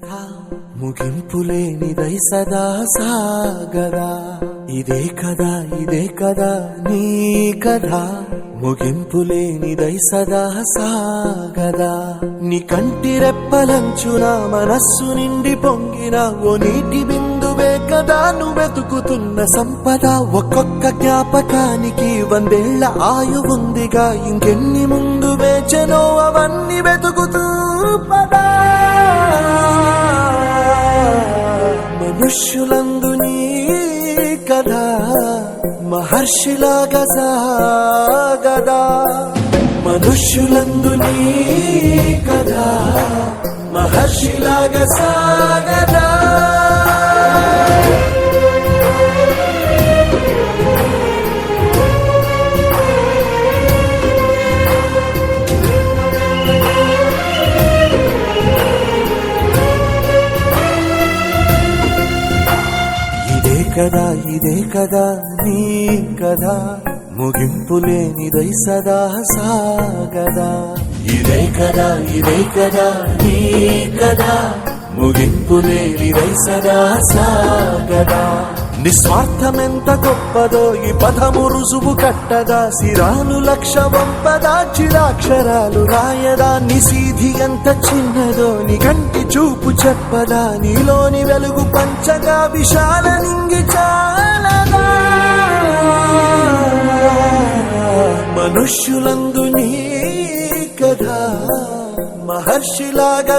కథ ముగింపులేనిదై సదా సాగదా ఇదే కదా నీ కథ ముగింపులేనిదై సదా సాగదా నీ కంటి రెప్పలంచున మనస్సు నిండి పొంగిన ఓ నీటి బిందువే కదా నువ్వెతుకుతున్న సంపద ఒక్కొక్క జ్ఞాపకానికి 100 ఏళ్ల ఆయువుందిగా ఇంకెన్ని ముందు వేచనో అవన్నీ వెతుకుతూ పదా మనుష్యులందు నీ కథ మహర్షిలాగా సాగదా మనుష్యులందు నీ కథ మహర్షిలాగా సాగదా ఇదే కదా నీ కథ ముగింపులేనిదై సదా సాగదా ఇదే కదా నీ కథ ముగింపులేనిదై సదా సాగదా నిస్వార్థమెంత గొప్పదో ఈ పదము రుజువు కట్టదా సిరాలు లక్ష వంపదా చిరాక్షరాలు రాయదా నిసీధి ఎంత చిన్నదో నీ కంటి చూపు చెప్పదా నీలోని వెలుగు పంచగా విశాల నింగి చాలదా మనుష్యులందు నీ కథ మహర్షిలాగా